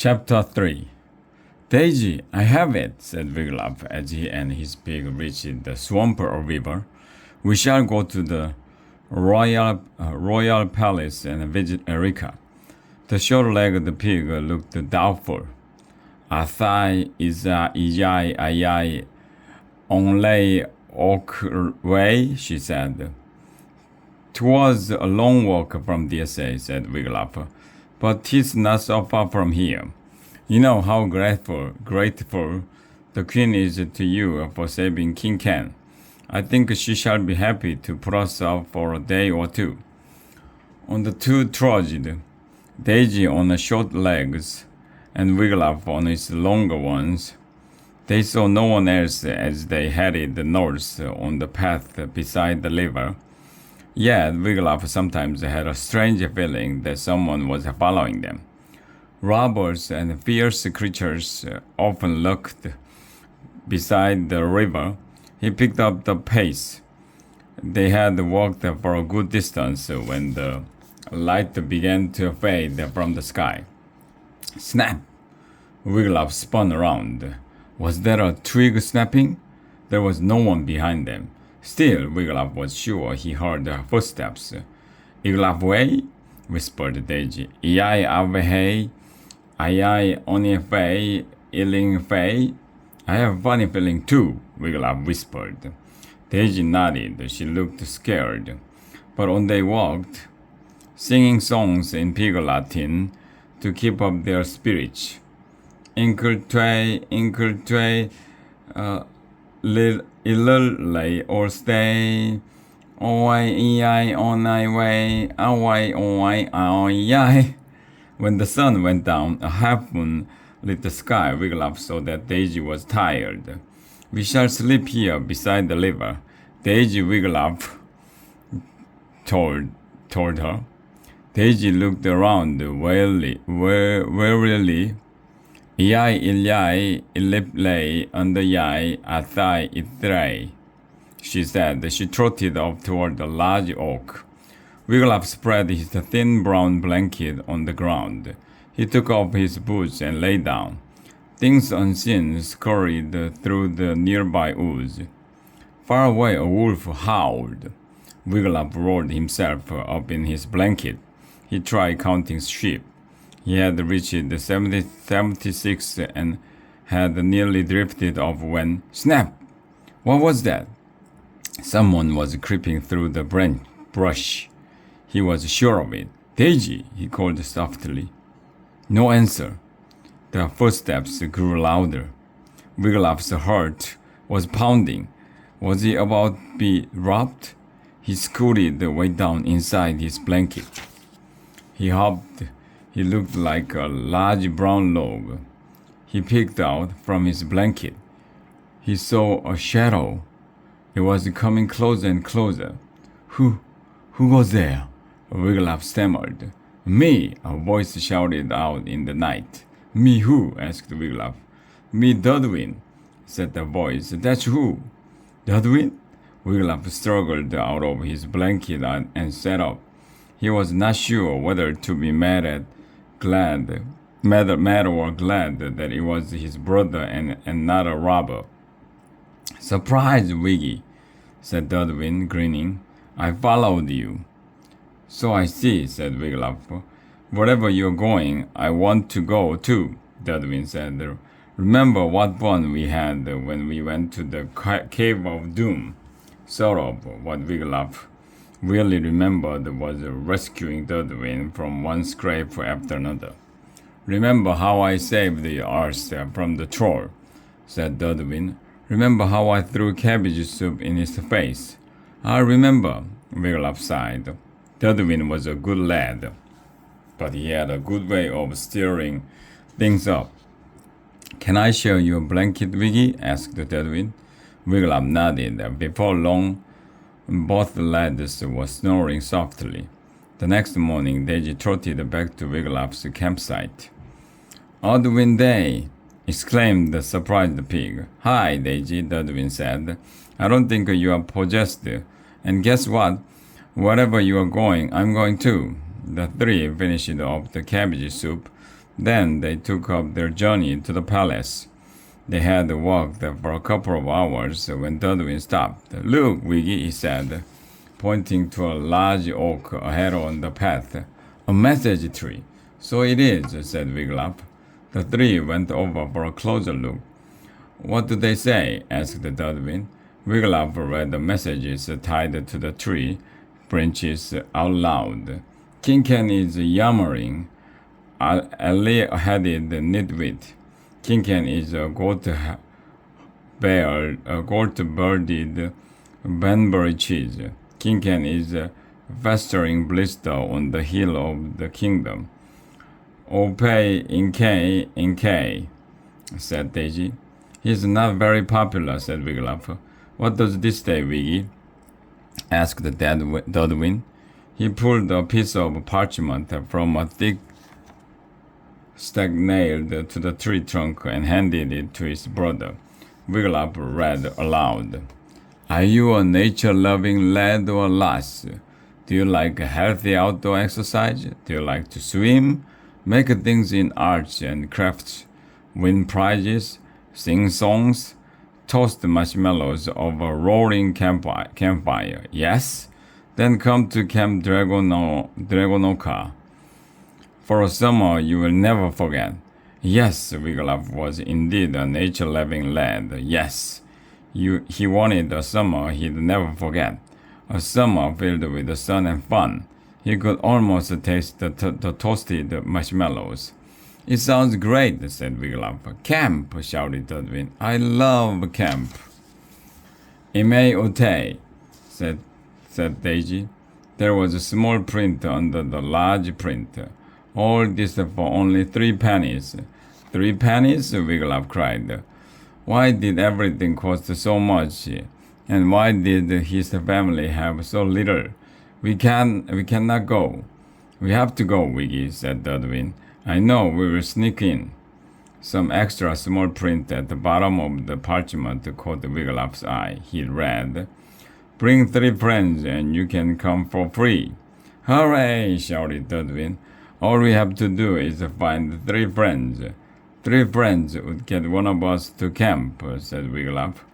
Chapter 3. Daisy, I have it, said Wiglaf as he and his pig reached the swamp or river. We shall go to the royal palace and visit Erika. The short-legged pig looked doubtful. Athai ijai ayai only ok way, she said. "'Twas a long walk from DSA, said Wiglaf, but 'tis not so far from here. You know how grateful the queen is to you for saving King Ken. I think she shall be happy to put us up for a day or two." On the two trudged, Daisy on the short legs and Wiglaf on his longer ones. They saw no one else as they headed north on the path beside the river. Yet Wiglaf sometimes had a strange feeling that someone was following them. Robbers and fierce creatures often lurked beside the river. He picked up the pace. They had walked for a good distance when the light began to fade from the sky. Snap! Wiglaf spun around. Was that a twig snapping? There was no one behind them. Still, Wiglaf was sure he heard footsteps. "Iglafway?" whispered Daisy. "Iai avehei, ayai onifei, ilingfei?" "I have a funny feeling too," Wiglaf whispered. Daisy nodded. She looked scared. But on they walked, singing songs in Pig Latin to keep up their spirits. Incultue, Ilulay or stay, oi ei onai way, awai oi aoi. When the sun went down, a half moon lit the sky. Wiglaf saw that Daisy was tired. "We shall sleep here beside the river," Daisy Wiglaf told her. Daisy looked around warily. "Iai ilyai iliplei under yai athai itrei," she said. She trotted up toward the large oak. Wiglaf spread his thin brown blanket on the ground. He took off his boots and lay down. Things unseen scurried through the nearby woods. Far away a wolf howled. Wiglaf rolled himself up in his blanket. He tried counting sheep. He had reached 76 and had nearly drifted off when, snap! What was that? Someone was creeping through the brush. He was sure of it. "Daisy!" he called softly. No answer. The footsteps grew louder. Wiglaf's heart was pounding. Was he about to be robbed? He scooted way down inside his blanket. He hopped. He looked like a large brown log. He peeked out from his blanket. He saw a shadow. It was coming closer and closer. Who was there?" Wiglaf stammered. "Me!" a voice shouted out in the night. "Me who?" asked Wiglaf. "Me Dudwin," said the voice. "That's who." "Dudwin?" Wiglaf struggled out of his blanket and sat up. He was not sure whether to be mad or glad that it was his brother and not a robber. "Surprise, Wiggy," said Dudwin, grinning. "I followed you." "So I see," said Wiglaf. "Wherever you're going, I want to go too," Dudwin said. "Remember what fun we had when we went to the Cave of Doom?" Sort of. What Wiglaf really remembered was rescuing Dudwin from one scrape after another. "Remember how I saved the Earth from the troll?" said Dudwin. "Remember how I threw cabbage soup in his face?" "I remember," Wiglaf sighed. Dudwin was a good lad, but he had a good way of stirring things up. "Can I share your blanket, Wiggy?" asked Dudwin. Wiglaf nodded. Before long, both lads were snoring softly. The next morning, Daisy trotted back to Wiglaf's campsite. "Odwin Day!" exclaimed the surprised pig. "Hi, Daisy," Dudwin said. "I don't think you are possessed. And guess what? Wherever you are going, I'm going too." The three finished off the cabbage soup. Then they took up their journey to the palace. They had walked for a couple of hours when Dudwin stopped. "Look, Wiggy," he said, pointing to a large oak ahead on the path. "A message tree." "So it is," said Wiglaf. The three went over for a closer look. "What do they say?" asked Dudwin. Wiglaf read the messages tied to the tree branches out loud. "Kincan is yammering, alley-headed nitwit. Kincan is a goat-bearded Banbury cheese. Kincan is a festering blister on the heel of the kingdom." "Opay in K," said Daisy. "He's not very popular," said Wiglaf. "What does this say, Wiggy?" asked Dudwin. He pulled a piece of parchment from a thick stake nailed to the tree trunk and handed it to his brother. Wiglaf read aloud. "Are you a nature-loving lad or lass? Do you like healthy outdoor exercise? Do you like to swim, make things in arts and crafts, win prizes, sing songs, toast marshmallows over a roaring campfire? Yes? Then come to Camp Dragonoka. For a summer you will never forget." Yes, Wiglaf was indeed a nature-loving lad. Yes, he wanted a summer he'd never forget. A summer filled with the sun and fun. He could almost taste the toasted marshmallows. "It sounds great," said Wiglaf. "Camp," shouted Dudwin. "I love camp." "Ime Otay," said Daisy. There was a small print under the large print. "All this for only 3 pennies. 3 pennies?" Wiglaf cried. Why did everything cost so much? And why did his family have so little? We cannot go." "We have to go, Wiggy," said Dudwin. "I know, we will sneak in." Some extra small print at the bottom of the parchment caught Wiglaf's eye. He read, "Bring 3 friends and you can come for free." "Hooray!" shouted Dudwin. "All we have to do is find 3 friends." "3 friends would get one of us to camp," said Wiglaf.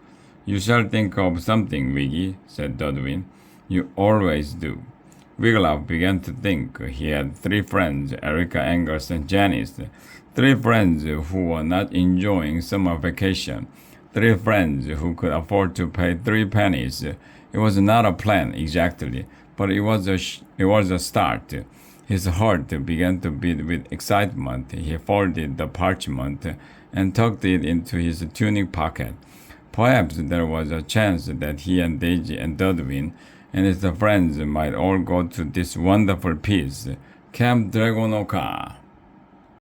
"You shall think of something, Wiggy," said Dudwin. "You always do." Wiglaf began to think. He had 3 friends, Erica, Angus, and Janice. 3 friends who were not enjoying summer vacation. 3 friends who could afford to pay 3 pennies. It was not a plan exactly, but it was a start. His heart began to beat with excitement. He folded the parchment and tucked it into his tunic pocket. Perhaps there was a chance that he and Daisy and Dudwin and his friends might all go to this wonderful piece, Camp Dragonoka.